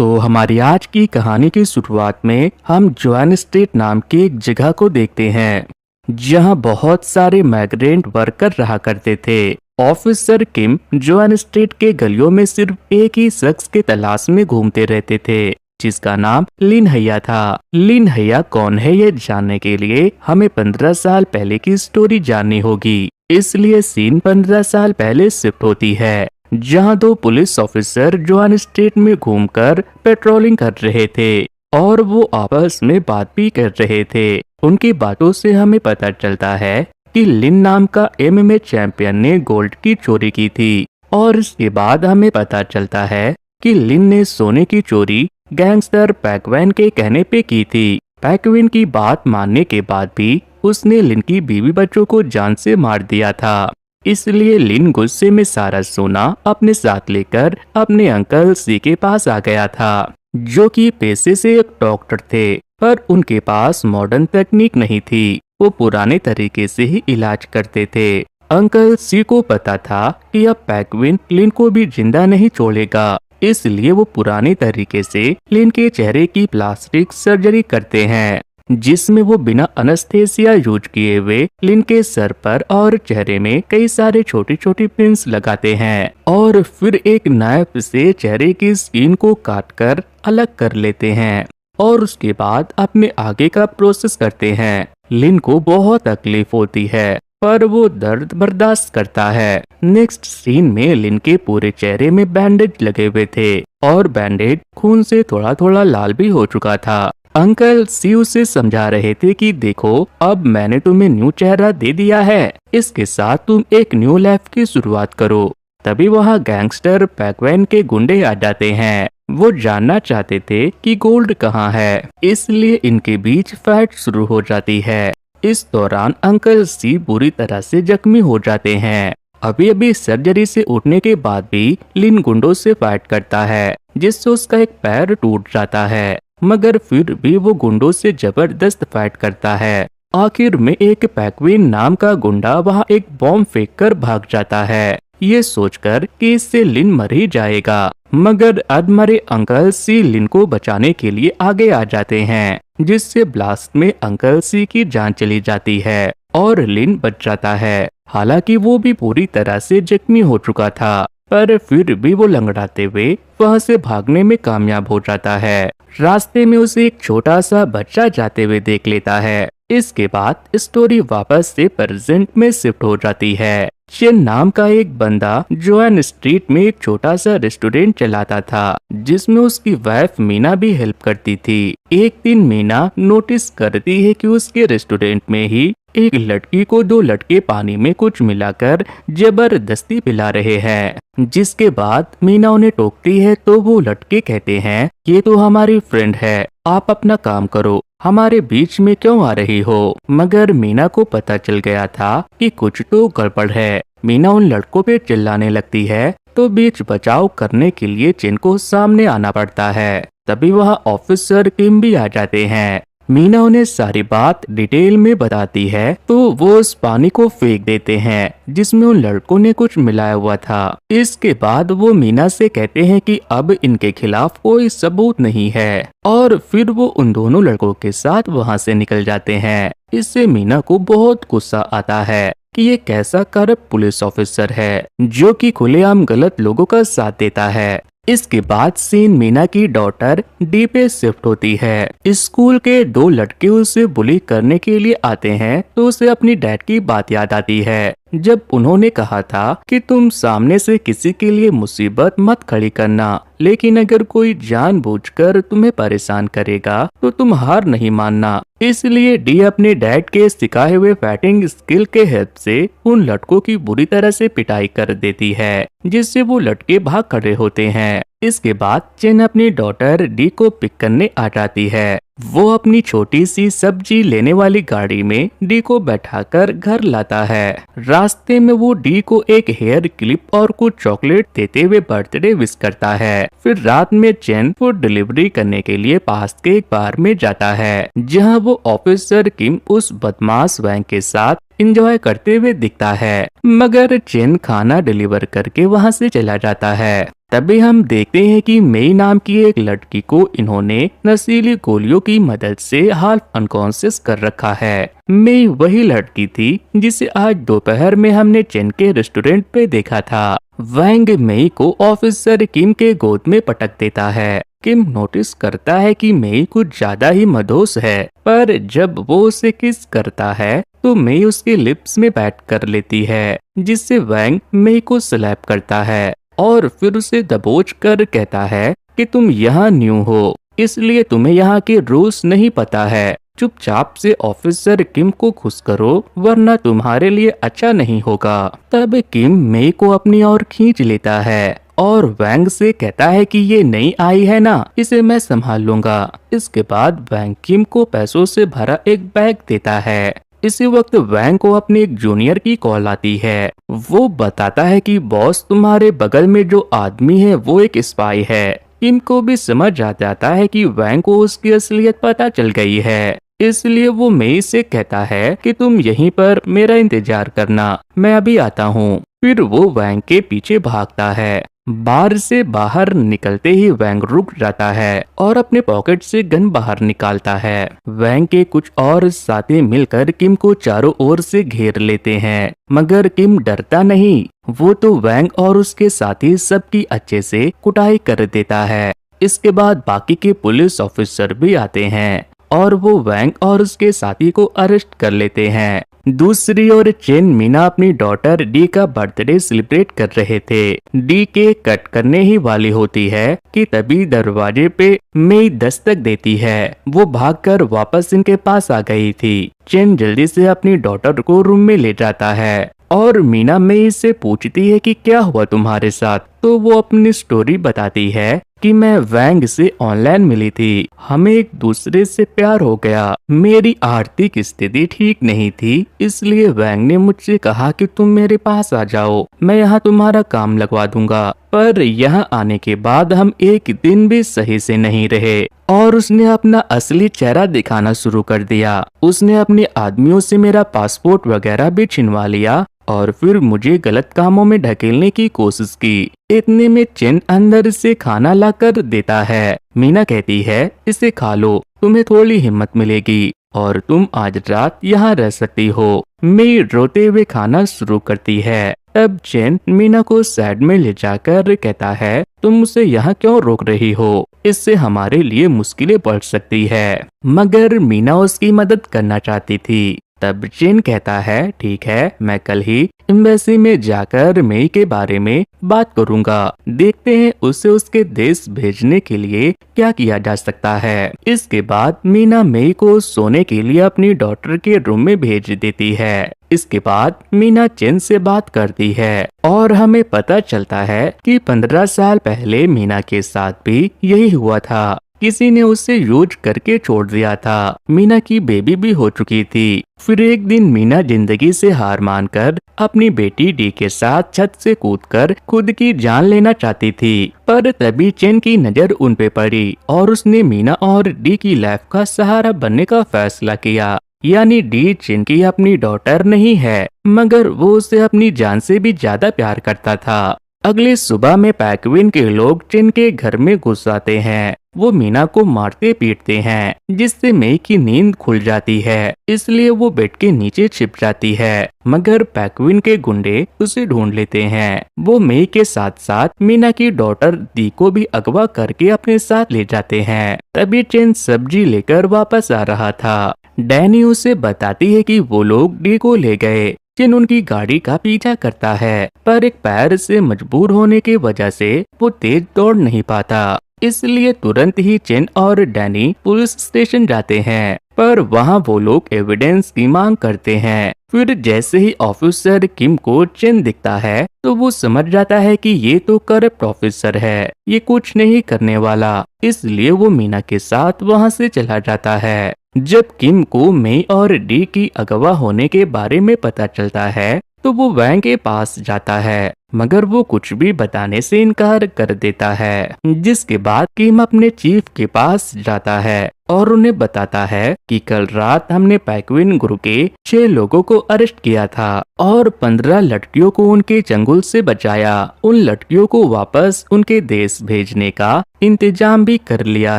तो हमारी आज की कहानी की शुरुआत में हम जोआन स्ट्रीट नाम की एक जगह को देखते हैं जहां बहुत सारे माइग्रेंट वर्कर रहा करते थे। ऑफिसर किम जोआन स्ट्रीट के गलियों में सिर्फ एक ही शख्स के तलाश में घूमते रहते थे जिसका नाम लिन हैया था। लिन हैया कौन है ये जानने के लिए हमें 15 साल पहले की स्टोरी जाननी होगी। इसलिए सीन 15 साल पहले शिफ्ट होती है जहां दो पुलिस ऑफिसर जोआन स्ट्रीट में घूमकर पेट्रोलिंग कर रहे थे और वो आपस में बात भी कर रहे थे। उनकी बातों से हमें पता चलता है कि लिन नाम का एमएमए चैंपियन ने गोल्ड की चोरी की थी और इसके बाद हमें पता चलता है कि लिन ने सोने की चोरी गैंगस्टर पैकवैन के कहने पे की थी। पैकवैन की बात मानने के बाद भी उसने लिन की बीवी बच्चों को जान से मार दिया था। इसलिए लिन गुस्से में सारा सोना अपने साथ लेकर अपने अंकल सी के पास आ गया था जो कि पेशे से एक डॉक्टर थे, पर उनके पास मॉडर्न तकनीक नहीं थी। वो पुराने तरीके से ही इलाज करते थे। अंकल सी को पता था कि अब पैकविन लिन को भी जिंदा नहीं छोड़ेगा, इसलिए वो पुराने तरीके से लिन के चेहरे की प्लास्टिक सर्जरी करते हैं जिसमें वो बिना अनस्थेसिया यूज किए हुए लिन के सर पर और चेहरे में कई सारे छोटी छोटी पिन्स लगाते हैं और फिर एक नाइफ से चेहरे की स्किन को काटकर अलग कर लेते हैं और उसके बाद अपने आगे का प्रोसेस करते हैं। लिन को बहुत तकलीफ होती है पर वो दर्द बर्दाश्त करता है। नेक्स्ट सीन में लिन के पूरे चेहरे में बैंडेज लगे हुए थे और बैंडेज खून से थोड़ा थोड़ा लाल भी हो चुका था। अंकल सी उसे समझा रहे थे कि देखो अब मैंने तुम्हें न्यू चेहरा दे दिया है, इसके साथ तुम एक न्यू लाइफ की शुरुआत करो। तभी वहाँ गैंगस्टर पैकवैन के गुंडे आ जाते हैं। वो जानना चाहते थे कि गोल्ड कहाँ है, इसलिए इनके बीच फाइट शुरू हो जाती है। इस दौरान अंकल सी बुरी तरह से जख्मी हो जाते हैं। अभी अभी सर्जरी से उठने के बाद भी लिन गुंडों से फाइट करता है जिससे उसका एक पैर टूट जाता है, मगर फिर भी वो गुंडों से जबरदस्त फाइट करता है। आखिर में एक पैकविन नाम का गुंडा वहाँ एक बॉम्ब फेंककर भाग जाता है, ये सोचकर कि इससे लिन मर ही जाएगा, मगर अधमरे अंकल सी लिन को बचाने के लिए आगे आ जाते हैं जिससे ब्लास्ट में अंकल सी की जान चली जाती है और लिन बच जाता है। हालांकि वो भी पूरी तरह से जख्मी हो चुका था पर फिर भी वो लंगड़ाते हुए वहाँ से भागने में कामयाब हो जाता है। रास्ते में उसे एक छोटा सा बच्चा जाते हुए देख लेता है। इसके बाद स्टोरी वापस से प्रेजेंट में शिफ्ट हो जाती है। चेन नाम का एक बंदा जोआन स्ट्रीट में एक छोटा सा रेस्टोरेंट चलाता था जिसमें उसकी वाइफ मीना भी हेल्प करती थी। एक दिन मीना नोटिस करती है कि उसके रेस्टोरेंट में ही एक लड़की को दो लड़के पानी में कुछ मिलाकर जबरदस्ती पिला रहे हैं, जिसके बाद मीना उन्हें टोकती है तो वो लड़के कहते हैं ये तो हमारी फ्रेंड है, आप अपना काम करो, हमारे बीच में क्यों आ रही हो। मगर मीना को पता चल गया था कि कुछ तो गड़बड़ है। मीना उन लड़कों पे चिल्लाने लगती है तो बीच बचाव करने के लिए चेन को सामने आना पड़ता है। तभी वहाँ ऑफिसर किम भी आ जाते हैं। मीना उन्हें सारी बात डिटेल में बताती है तो वो उस पानी को फेंक देते हैं जिसमें उन लड़कों ने कुछ मिलाया हुआ था। इसके बाद वो मीना से कहते हैं कि अब इनके खिलाफ कोई सबूत नहीं है और फिर वो उन दोनों लड़कों के साथ वहाँ से निकल जाते हैं। इससे मीना को बहुत गुस्सा आता है कि ये कैसा करप्ट पुलिस ऑफिसर है जो कि खुलेआम गलत लोगों का साथ देता है। इसके बाद सीन मीना की डॉटर डी पे शिफ्ट होती है। स्कूल के दो लड़के उसे बुली करने के लिए आते हैं तो उसे अपनी डैड की बात याद आती है जब उन्होंने कहा था कि तुम सामने से किसी के लिए मुसीबत मत खड़ी करना, लेकिन अगर कोई जानबूझकर तुम्हें परेशान करेगा तो तुम हार नहीं मानना। इसलिए डी अपने डैड के सिखाए हुए फाइटिंग स्किल के हेल्प से उन लड़कों की बुरी तरह से पिटाई कर देती है जिससे वो लड़के भाग खड़े होते हैं। इसके बाद चेन अपनी डॉटर डी को पिक करने आ जाती है। वो अपनी छोटी सी सब्जी लेने वाली गाड़ी में डी को बैठाकर घर लाता है। रास्ते में वो डी को एक हेयर क्लिप और कुछ चॉकलेट देते हुए बर्थडे विश करता है। फिर रात में चेन फूड डिलीवरी करने के लिए पास के एक बार में जाता है जहां वो ऑफिसर किम उस बदमाश वैंग के साथ एंजॉय करते हुए दिखता है, मगर चेन खाना डिलीवर करके वहाँ से चला जाता है। तभी हम देखते हैं कि मेई नाम की एक लड़की को इन्होंने नशीली गोलियों की मदद से हाफ अनकॉन्शियस कर रखा है। मेई वही लड़की थी जिसे आज दोपहर में हमने चेन के रेस्टोरेंट पे देखा था। वैंग मेई को ऑफिसर किम के गोद में पटक देता है। किम नोटिस करता है कि मेई कुछ ज्यादा ही मदहोश है, पर जब वो उसे किस करता है तो मेई उसके लिप्स में बैठ कर लेती है, जिससे वैंग मेई को स्लैप करता है और फिर उसे दबोच कर कहता है कि तुम यहाँ न्यू हो, इसलिए तुम्हें यहाँ के रूल्स नहीं पता है। चुपचाप से ऑफिसर किम को खुश करो, वरना तुम्हारे लिए अच्छा नहीं होगा। तब किम मेई को अपनी ओर खींच लेता है और वैंग से कहता है कि ये नई आई है ना, इसे मैं संभाल लूंगा। इसके बाद वैंग किम को पैसों से भरा एक बैग देता है। इसी वक्त वैंग को अपने एक जूनियर की कॉल आती है। वो बताता है कि बॉस, तुम्हारे बगल में जो आदमी है वो एक स्पाई है। किम को भी समझ आ जाता है कि वैंग को उसकी असलियत पता चल गई है, इसलिए वो मेई से कहता है कि तुम यहीं पर मेरा इंतजार करना, मैं अभी आता हूँ। फिर वो वैंग के पीछे भागता है। बार से बाहर निकलते ही वैंग रुक जाता है और अपने पॉकेट से गन बाहर निकालता है। वैंग के कुछ और साथी मिलकर किम को चारों ओर से घेर लेते हैं, मगर किम डरता नहीं। वो तो वैंग और उसके साथी सबकी अच्छे से कुटाई कर देता है। इसके बाद बाकी के पुलिस ऑफिसर भी आते हैं और वो वैंग और उसके साथी को अरेस्ट कर लेते हैं। दूसरी ओर चेन मीना अपनी डॉटर डी का बर्थडे सेलिब्रेट कर रहे थे। डी केक कट करने ही वाली होती है कि तभी दरवाजे पे मेई दस्तक देती है। वो भागकर वापस इनके पास आ गई थी। चेन जल्दी से अपनी डॉटर को रूम में ले जाता है और मीना मेई से पूछती है कि क्या हुआ तुम्हारे साथ। तो वो अपनी स्टोरी बताती है कि मैं वैंग से ऑनलाइन मिली थी, हमें एक दूसरे से प्यार हो गया। मेरी आर्थिक स्थिति ठीक नहीं थी, इसलिए वैंग ने मुझसे कहा कि तुम मेरे पास आ जाओ, मैं यहाँ तुम्हारा काम लगवा दूंगा। पर यहाँ आने के बाद हम एक दिन भी सही से नहीं रहे और उसने अपना असली चेहरा दिखाना शुरू कर दिया। उसने अपने आदमियों से मेरा पासपोर्ट वगैरह भी छिनवा लिया और फिर मुझे गलत कामों में ढकेलने की कोशिश की। इतने में चेन अंदर से खाना ला कर देता है। मीना कहती है, इसे खा लो, तुम्हें थोड़ी हिम्मत मिलेगी और तुम आज रात यहाँ रह सकती हो। मेई रोते हुए खाना शुरू करती है। तब चेन मीना को साइड में ले जाकर कहता है, तुम मुझे यहाँ क्यों रोक रही हो, इससे हमारे लिए मुश्किलें बढ़ सकती है। मगर मीना उसकी मदद करना चाहती थी। तब चेन कहता है, ठीक है, मैं कल ही एम्बेसी में जाकर मेई के बारे में बात करूंगा, देखते हैं उसे उसके देश भेजने के लिए क्या किया जा सकता है। इसके बाद मीना मेई को सोने के लिए अपनी डॉटर के रूम में भेज देती है। इसके बाद मीना चेन से बात करती है और हमें पता चलता है कि 15 साल पहले मीना के साथ भी यही हुआ था। किसी ने उसे यूज करके छोड़ दिया था। मीना की बेबी भी हो चुकी थी। फिर एक दिन मीना जिंदगी से हार मानकर अपनी बेटी डी के साथ छत से कूदकर खुद की जान लेना चाहती थी, पर तभी चेन की नजर उन पे पड़ी और उसने मीना और डी की लाइफ का सहारा बनने का फैसला किया। यानी डी चेन की अपनी डॉटर नहीं है, मगर वो उसे अपनी जान से भी ज्यादा प्यार करता था। अगली सुबह में पैकविन के लोग चेन के घर में घुस आते हैं। वो मीना को मारते पीटते हैं, जिससे मेई की नींद खुल जाती है, इसलिए वो बेड के नीचे छिप जाती है। मगर पैकविन के गुंडे उसे ढूंढ लेते हैं। वो मेई के साथ साथ मीना की डॉटर दी को भी अगवा करके अपने साथ ले जाते हैं। तभी चेन सब्जी लेकर वापस आ रहा था। डैनी उसे बताती है कि वो लोग डी को ले गए। चेन उनकी गाड़ी का पीछा करता है, पर एक पैर से मजबूर होने की वजह से वो तेज दौड़ नहीं पाता। इसलिए तुरंत ही चेन और डैनी पुलिस स्टेशन जाते हैं, पर वहाँ वो लोग एविडेंस की मांग करते हैं। फिर जैसे ही ऑफिसर किम को चेन दिखता है तो वो समझ जाता है कि ये तो करप्ट ऑफिसर है, ये कुछ नहीं करने वाला, इसलिए वो मीना के साथ वहाँ से चला जाता है। जब किम को मेई और डी की अगवा होने के बारे में पता चलता है तो वो वैंग के पास जाता है, मगर वो कुछ भी बताने से इनकार कर देता है। जिसके बाद किम अपने चीफ के पास जाता है और उन्हें बताता है कि कल रात हमने पेंगुइन ग्रुप के 6 लोगों को अरेस्ट किया था और 15 लड़कियों को उनके चंगुल से बचाया। उन लड़कियों को वापस उनके देश भेजने का इंतजाम भी कर लिया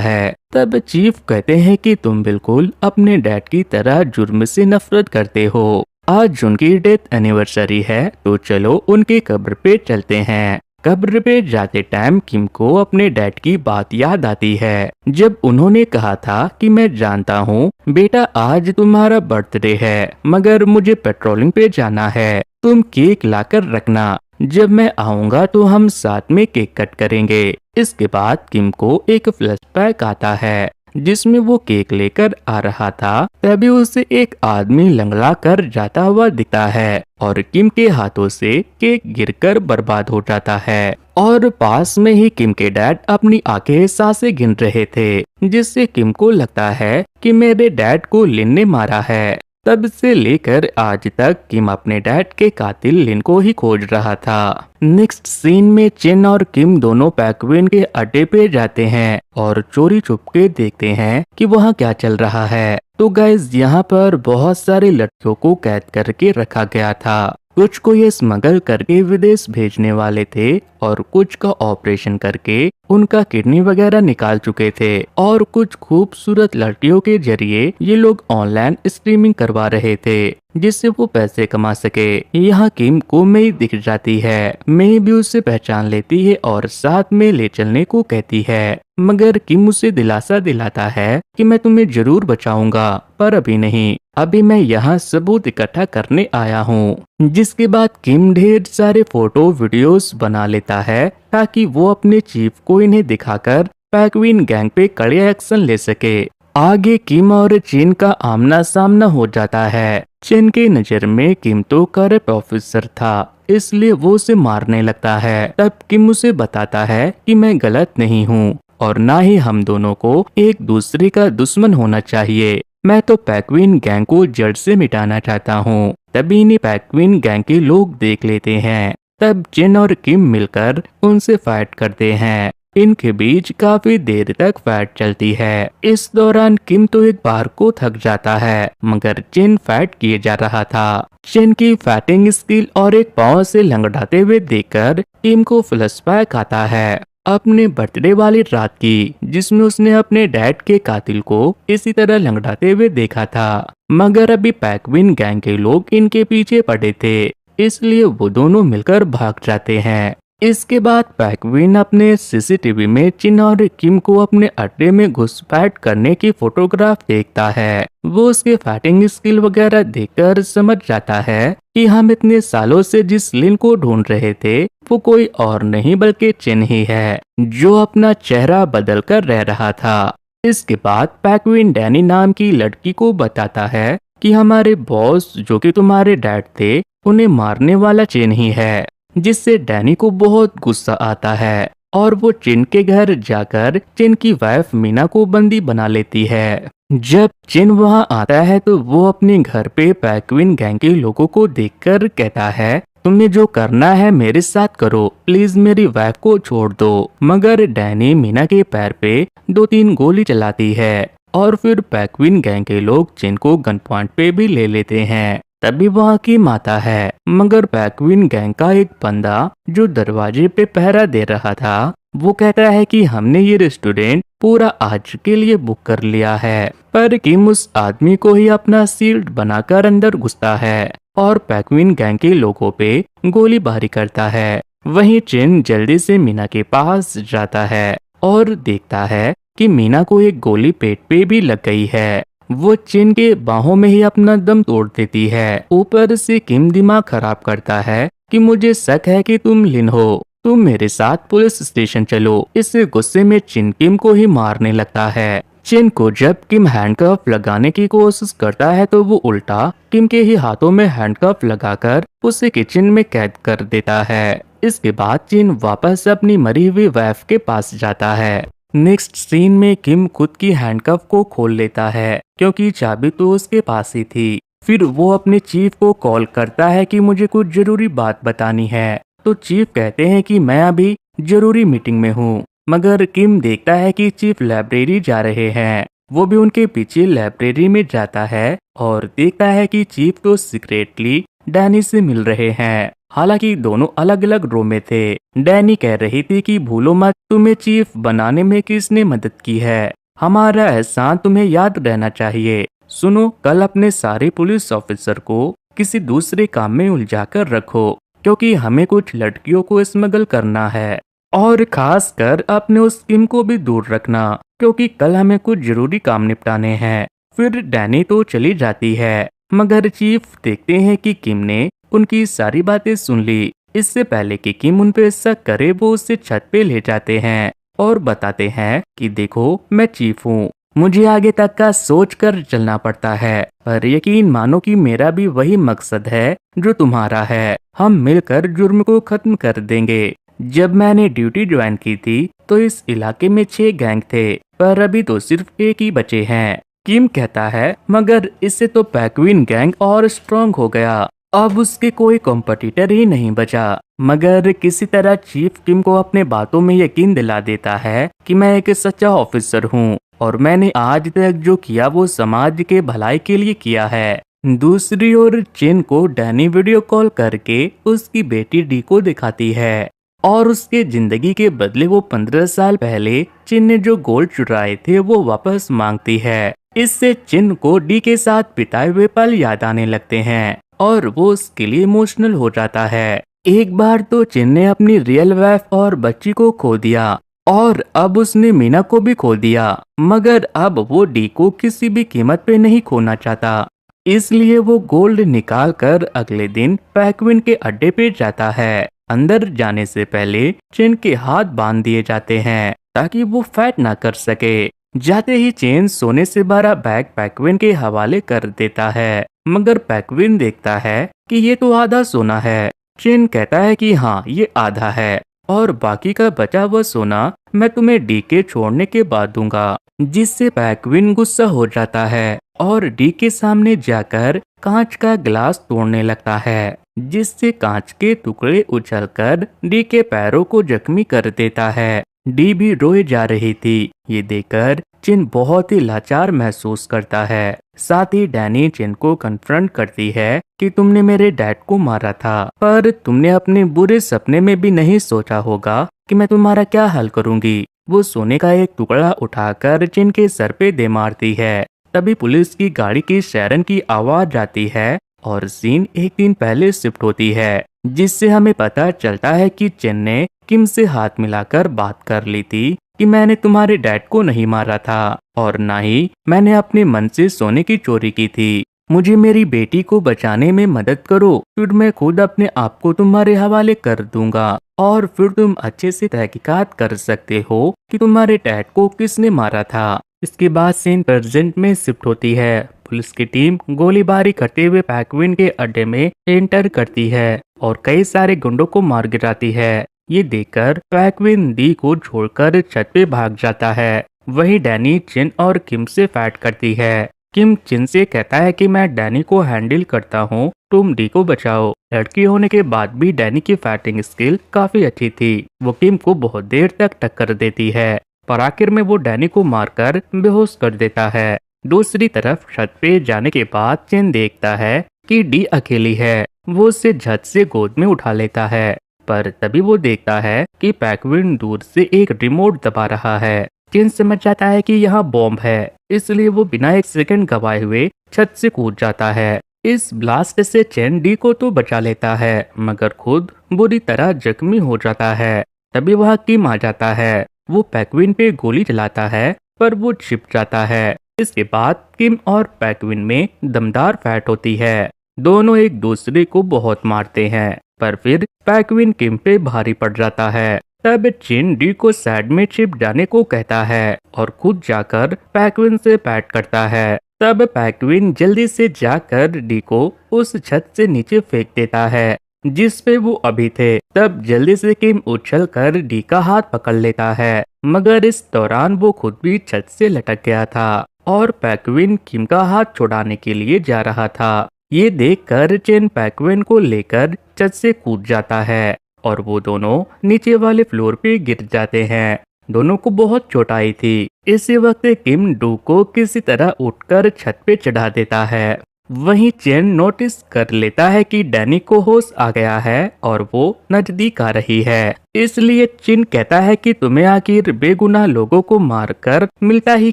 है। तब चीफ कहते हैं कि तुम बिल्कुल अपने डैड की तरह जुर्म से नफरत करते हो। आज उनकी डेथ एनिवर्सरी है, तो चलो उनकी कब्र पे चलते हैं। कब्र पे जाते टाइम किम को अपने डैड की बात याद आती है, जब उन्होंने कहा था कि मैं जानता हूँ बेटा आज तुम्हारा बर्थडे है, मगर मुझे पेट्रोलिंग पे जाना है, तुम केक लाकर रखना, जब मैं आऊंगा तो हम साथ में केक कट करेंगे। इसके बाद किम को एक फ्लैशबैक आता है जिसमें वो केक लेकर आ रहा था, तभी उसे एक आदमी लंगड़ा कर जाता हुआ दिखता है और किम के हाथों से केक गिरकर बर्बाद हो जाता है। और पास में ही किम के डैड अपनी आंखें सांसें गिन रहे थे, जिससे किम को लगता है कि मेरे डैड को लिन ने मारा है। तब से लेकर आज तक किम अपने डैड के कातिल लिन को ही खोज रहा था। नेक्स्ट सीन में चिन और किम दोनों पेंगुइन के अड्डे पे जाते हैं और चोरी छुपके देखते हैं कि वहाँ क्या चल रहा है। तो गाइस यहाँ पर बहुत सारे लड़कियों को कैद करके रखा गया था। कुछ को ये स्मगल करके विदेश भेजने वाले थे और कुछ का ऑपरेशन करके उनका किडनी वगैरह निकाल चुके थे, और कुछ खूबसूरत लड़कियों के जरिए ये लोग ऑनलाइन स्ट्रीमिंग करवा रहे थे जिससे वो पैसे कमा सके। यहाँ किम को मई दिख जाती है, मई भी उसे पहचान लेती है और साथ में ले चलने को कहती है, मगर किम उसे दिलासा दिलाता है कि मैं तुम्हें जरूर बचाऊंगा, पर अभी नहीं, अभी मैं यहाँ सबूत इकट्ठा करने आया हूँ। जिसके बाद किम ढेर सारे फोटो वीडियोस बना लेता है ताकि वो अपने चीफ को इन्हें दिखाकर पेंगुइन गैंग पे कड़े एक्शन ले सके। आगे किम और चिन का आमना सामना हो जाता है। चिन की नजर में किम तो करप्ट ऑफिसर था, इसलिए वो उसे मारने लगता है। तब किम उसे बताता है कि मैं गलत नहीं हूँ और ना ही हम दोनों को एक दूसरे का दुश्मन होना चाहिए, मैं तो पेंगुइन गैंग को जड़ से मिटाना चाहता हूँ। तभी इन्हें पेंगुइन गैंग के लोग देख लेते हैं। तब चिन और किम मिलकर उनसे फाइट करते हैं। इनके बीच काफी देर तक फाइट चलती है। इस दौरान किम तो एक बार को थक जाता है, मगर चिन फाइट किए जा रहा था। चिन की फाइटिंग स्किल और एक पांव से लंगड़ाते हुए देखकर किम को फ्लैशबैक आता है अपने बर्थडे वाली रात की, जिसमें उसने अपने डैड के कातिल को इसी तरह लंगड़ाते हुए देखा था। मगर अभी पेंगुइन गैंग के लोग इनके पीछे पड़े थे, इसलिए वो दोनों मिलकर भाग जाते हैं। इसके बाद पेंगुइन अपने सीसीटीवी में चिन और किम को अपने अड्डे में घुसपैठ करने की फोटोग्राफ देखता है। वो उसके फाइटिंग स्किल वगैरह देखकर समझ जाता है कि हम इतने सालों से जिस लिन को ढूंढ रहे थे वो कोई और नहीं बल्कि चिन ही है, जो अपना चेहरा बदल कर रह रहा था। इसके बाद पेंगुइन डैनी नाम की लड़की को बताता है कि हमारे बॉस जो कि तुम्हारे डैड थे उन्हें मारने वाला चिन ही है, जिससे डैनी को बहुत गुस्सा आता है और वो चिन के घर जाकर चिन की वाइफ मीना को बंदी बना लेती है। जब चिन वहां आता है तो वो अपने घर पे पेंगुइन गैंग के लोगों को देखकर कहता है, तुम्हें जो करना है मेरे साथ करो, प्लीज मेरी वाइफ को छोड़ दो। मगर डैनी मीना के पैर पे 2-3 गोली चलाती है और फिर पेंगुइन गैंग के लोग चिन को गन पॉइंट पे भी ले लेते हैं। तभी वहाँ की माता है, मगर पेंगुइन गैंग का एक बंदा जो दरवाजे पे पहरा दे रहा था वो कहता है कि हमने ये रेस्टोरेंट पूरा आज के लिए बुक कर लिया है। पर किम उस आदमी को ही अपना शील्ड बनाकर अंदर घुसता है और पेंगुइन गैंग के लोगों पे गोलीबारी करता है। वहीं चिन जल्दी से मीना के पास जाता है और देखता है कि मीना को एक गोली पेट पे भी लग गई है। वो चिन के बाहों में ही अपना दम तोड़ देती है। ऊपर से किम दिमाग खराब करता है कि मुझे शक है कि तुम लिन हो, तुम मेरे साथ पुलिस स्टेशन चलो। इस गुस्से में चिन किम को ही मारने लगता है। चिन को जब किम हैंडकफ लगाने की कोशिश करता है तो वो उल्टा किम के ही हाथों में हैंडकफ लगाकर उसे किचन में कैद कर देता है। इसके बाद चिन वापस अपनी मरी हुई वाइफ के पास जाता है। नेक्स्ट सीन में किम खुद की हैंडकफ को खोल लेता है क्योंकि चाबी तो उसके पास ही थी। फिर वो अपने चीफ को कॉल करता है कि मुझे कुछ जरूरी बात बतानी है। तो चीफ कहते हैं कि मैं अभी जरूरी मीटिंग में हूँ। मगर किम देखता है कि चीफ लाइब्रेरी जा रहे हैं। वो भी उनके पीछे लाइब्रेरी में जाता है और देखता है कि चीफ तो सीक्रेटली डैनी से मिल रहे हैं। हालांकि दोनों अलग अलग रूम में थे। डैनी कह रही थी कि भूलो मत, तुम्हें चीफ बनाने में किसने मदद की है। हमारा एहसान तुम्हें याद रहना चाहिए। सुनो, कल अपने सारे पुलिस ऑफिसर को किसी दूसरे काम में उलझा कर रखो, क्योंकि हमें कुछ लड़कियों को स्मगल करना है। और खास कर अपने उस किम को भी दूर रखना, क्योंकि कल हमें कुछ जरूरी काम निपटाने हैं। फिर डैनी तो चली जाती है, मगर चीफ देखते हैं कि किम ने उनकी सारी बातें सुन ली। इससे पहले कि किम उन पे शक करे, वो उसे छत पे ले जाते हैं और बताते हैं कि देखो, मैं चीफ हूँ, मुझे आगे तक का सोच कर चलना पड़ता है, पर यकीन मानो कि मेरा भी वही मकसद है जो तुम्हारा है। हम मिलकर जुर्म को खत्म कर देंगे। जब मैंने ड्यूटी ज्वाइन की थी तो इस इलाके में 6 गैंग थे, पर अभी तो सिर्फ एक ही बचे हैं। किम कहता है, मगर इससे तो पैक्विन गैंग और स्ट्रॉन्ग हो गया, अब उसके कोई कॉम्पिटिटर ही नहीं बचा। मगर किसी तरह चीफ किम को अपने बातों में यकीन दिला देता है कि मैं एक सच्चा ऑफिसर हूँ और मैंने आज तक जो किया वो समाज के भलाई के लिए किया है। दूसरी ओर चिन को डैनी वीडियो कॉल करके उसकी बेटी डी को दिखाती है और उसके जिंदगी के बदले वो 15 साल पहले चिन ने जो गोल्ड चुराए थे वो वापस मांगती है। इससे चिन को डी के साथ बिताए हुए पल याद आने लगते हैं और वो उसके लिए इमोशनल हो जाता है। एक बार तो चिन ने अपनी रियल वाइफ और बच्ची को खो दिया और अब उसने मीना को भी खो दिया, मगर अब वो डी को किसी भी कीमत पे नहीं खोना चाहता। इसलिए वो गोल्ड निकाल कर अगले दिन पैक्विन के अड्डे पे जाता है। अंदर जाने से पहले चिन के हाथ बांध दिए जाते हैं ताकि वो फैट ना कर सके। जाते ही चेन सोने से भरा बैग पैक्विन के हवाले कर देता है, मगर पैक्विन देखता है कि ये तो आधा सोना है। चेन कहता है कि हाँ, ये आधा है और बाकी का बचा हुआ सोना मैं तुम्हें डी के छोड़ने के बाद दूंगा। जिससे पैक्विन गुस्सा हो जाता है और डी के सामने जाकर कांच का गिलास तोड़ने लगता है, जिससे कांच के टुकड़े उछलकर डी के पैरों को जख्मी कर देता है। डी भी रोए जा रही थी। ये देखकर चिन बहुत ही लाचार महसूस करता है। साथ ही डैनी चिन को कन्फ्रंट करती है कि तुमने मेरे डैड को मारा था, पर तुमने अपने बुरे सपने में भी नहीं सोचा होगा कि मैं तुम्हारा क्या हल करूंगी। वो सोने का एक टुकड़ा उठाकर चिन के सर पे दे मारती है। तभी पुलिस की गाड़ी की सायरन की आवाज आती है और सीन एक दिन पहले शिफ्ट होती है, जिससे हमें पता चलता है कि चिन ने किम से हाथ मिलाकर बात कर ली थी कि मैंने तुम्हारे डैड को नहीं मारा था और ना ही मैंने अपने मन से सोने की चोरी की थी। मुझे मेरी बेटी को बचाने में मदद करो, फिर मैं खुद अपने आप को तुम्हारे हवाले कर दूंगा और फिर तुम अच्छे से तहकीकात कर सकते हो कि तुम्हारे डैड को किसने मारा था। इसके बाद सीन प्रेजेंट में शिफ्ट होती है। पुलिस की टीम गोलीबारी करते हुए पैक्विन के अड्डे में एंटर करती है और कई सारे गुंडों को मार गिराती है। ये देखकर पैक्विन डी को छोड़कर छत पे भाग जाता है। वहीं डैनी चिन और किम से फाइट करती है। किम चिन से कहता है कि मैं डैनी को हैंडल करता हूँ, तुम डी को बचाओ। लड़की होने के बाद भी डैनी की फाइटिंग स्किल काफी अच्छी थी। वो किम को बहुत देर तक टक्कर देती है, पर आखिर में वो डैनी को मारकर बेहोश कर देता है। दूसरी तरफ छत पे जाने के बाद चिन देखता है कि डी अकेली है। वो उसे झट से गोद में उठा लेता है, पर तभी वो देखता है कि पैक्विन दूर से एक रिमोट दबा रहा है। चिन समझ जाता है कि यहाँ बॉम्ब है, इसलिए वो बिना एक सेकंड गवाए हुए छत से कूद जाता है। इस ब्लास्ट से चेन डी को तो बचा लेता है, मगर खुद बुरी तरह जख्मी हो जाता है। तभी वह किम आ जाता है। वो पैक्विन पे गोली चलाता है, पर वो छिप जाता है। इसके बाद किम और पैक्विन में दमदार फाइट होती है। दोनों एक दूसरे को बहुत मारते हैं, पर फिर पैक्विन किम पे भारी पड़ जाता है। तब चिन डी को साइड में छिप जाने को कहता है और खुद जाकर पैक्विन से फाइट करता है। तब पैक्विन जल्दी से जाकर डी को उस छत से नीचे फेंक देता है जिस पे वो अभी थे। तब जल्दी से किम उछल कर डी का हाथ पकड़ लेता है, मगर इस दौरान वो खुद भी छत से लटक गया था और पैक्विन किम का हाथ छुड़ाने के लिए जा रहा था। ये देखकर चेन पैक्विन को लेकर छत से कूद जाता है और वो दोनों नीचे वाले फ्लोर पे गिर जाते हैं। दोनों को बहुत चोट आई थी। इसी वक्त किम डू को किसी तरह उठकर छत पे चढ़ा देता है। वहीं चेन नोटिस कर लेता है कि डैनी को होश आ गया है और वो नजदीक आ रही है। इसलिए चिन कहता है कि तुम्हें आखिर बेगुनाह लोगों को मारकर मिलता ही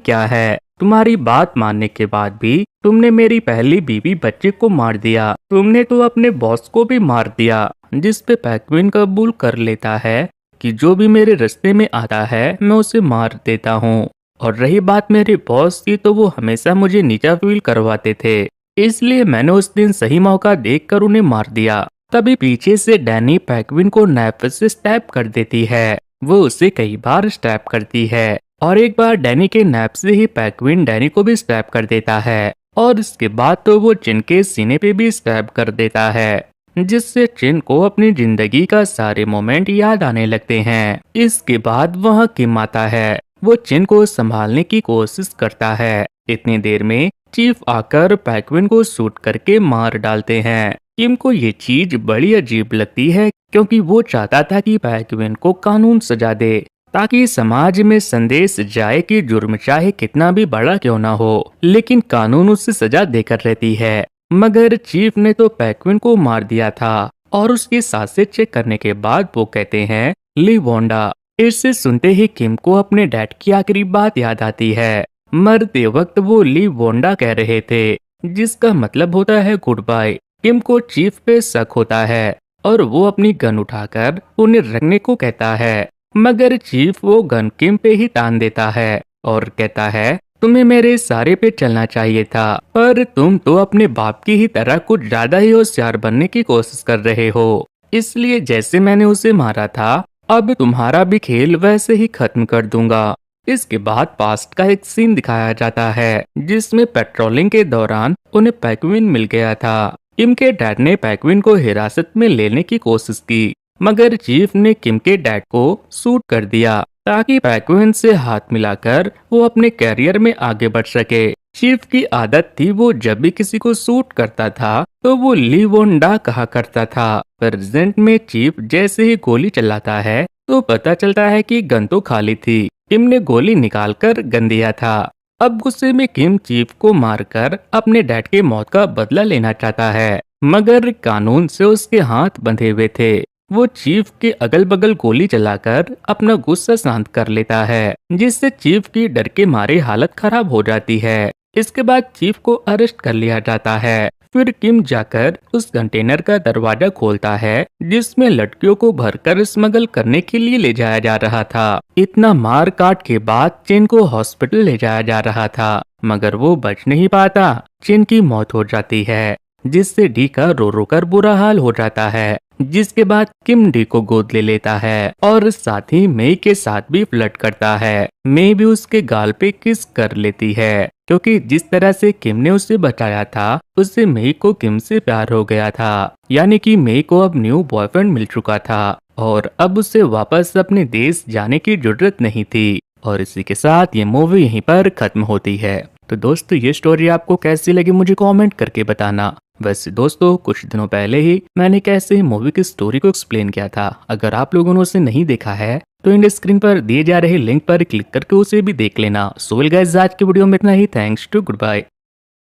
क्या है। तुम्हारी बात मानने के बाद भी तुमने मेरी पहली बीवी बच्चे को मार दिया। तुमने तो अपने बॉस को भी मार दिया। जिस पे पैक्विन कबूल कर लेता है कि जो भी मेरे रास्ते में आता है मैं उसे मार देता हूँ। और रही बात मेरे बॉस की, तो वो हमेशा मुझे नीचा फील करवाते थे, इसलिए मैंने उस दिन सही मौका देखकर उन्हें मार दिया। तभी पीछे से डैनी पैक्विन को नाइफ से स्टैब कर देती है। वो उसे कई बार स्टैब करती है और एक बार डैनी के नाइफ से ही पैक्विन डैनी को भी स्टैब कर देता है और इसके बाद तो वो चिन के सीने पे भी स्टैब कर देता है, जिससे चिन को अपनी जिंदगी का सारे मोमेंट याद आने लगते हैं। इसके बाद वहाँ किम आता है। वो चिन को संभालने की कोशिश करता है। इतनी देर में चीफ आकर पैक्विन को शूट करके मार डालते हैं। किम को ये चीज बड़ी अजीब लगती है क्योंकि वो चाहता था कि पैक्विन को कानून सजा दे ताकि समाज में संदेश जाए कि जुर्म चाहे कितना भी बड़ा क्यों ना हो, लेकिन कानून उससे सजा देकर रहती है। मगर चीफ ने तो पैक्विन को मार दिया था और उसकी सांसें चेक करने के बाद वो कहते हैं ली वोंडा। इसे सुनते ही किम को अपने डैड की आखिरी बात याद आती है। मरते वक्त वो ली वोंडा कह रहे थे, जिसका मतलब होता है गुड बाय। किम को चीफ पे शक होता है और वो अपनी गन उठाकर उन्हें रखने को कहता है, मगर चीफ वो गन किम पे ही तान देता है और कहता है तुम्हें मेरे इशारे पे चलना चाहिए था, पर तुम तो अपने बाप की ही तरह कुछ ज्यादा ही होशियार बनने की कोशिश कर रहे हो। इसलिए जैसे मैंने उसे मारा था, अब तुम्हारा भी खेल वैसे ही खत्म कर दूंगा। इसके बाद पास्ट का एक सीन दिखाया जाता है जिसमें पेट्रोलिंग के दौरान उन्हें पैक्विन मिल गया था। किम के डैड ने पैक्विन को हिरासत में लेने की कोशिश की, मगर चीफ ने किम के डैड को शूट कर दिया ताकि पैक्विन से हाथ मिलाकर वो अपने कैरियर में आगे बढ़ सके। चीफ की आदत थी वो जब भी किसी को शूट करता था तो वो ली वोंडा कहा करता था। प्रेजेंट में चीफ जैसे ही गोली चलाता है तो पता चलता है कि गन तो खाली थी। किम ने गोली निकालकर गन दिया था। अब गुस्से में किम चीफ को मारकर अपने डैड के मौत का बदला लेना चाहता है, मगर कानून से उसके हाथ बंधे हुए थे। वो चीफ के अगल बगल गोली चलाकर अपना गुस्सा शांत कर लेता है, जिससे चीफ की डर के मारे हालत खराब हो जाती है। इसके बाद चीफ को अरेस्ट कर लिया जाता है। फिर किम जाकर उस कंटेनर का दरवाजा खोलता है जिसमें लड़कियों को भरकर स्मगल करने के लिए ले जाया जा रहा था। इतना मार काट के बाद चिन को हॉस्पिटल ले जाया जा रहा था, मगर वो बच नहीं पाता। चिन की मौत हो जाती है, जिससे डी का रो रो कर बुरा हाल हो जाता है। जिसके बाद किम डी को गोद ले लेता है और साथ ही मेई के साथ भी फ्लर्ट करता है। मेई भी उसके गाल पे किस कर लेती है, क्योंकि जिस तरह से किम ने उसे बचाया था उससे मेई को किम से प्यार हो गया था। यानी कि मेई को अब न्यू बॉयफ्रेंड मिल चुका था और अब उसे वापस अपने देश जाने की जरूरत नहीं थी। और इसी के साथ ये मूवी यहीं पर खत्म होती है। तो दोस्तों ये स्टोरी आपको कैसी लगी मुझे कमेंट करके बताना। वैसे दोस्तों कुछ दिनों पहले ही मैंने कैसे मूवी की स्टोरी को एक्सप्लेन किया था। अगर आप लोगों ने उसे नहीं देखा है तो इन स्क्रीन पर दिए जा रहे लिंक पर क्लिक करके उसे भी देख लेना। सो गाइस आज की वीडियो में इतना ही। Thanks to good bye.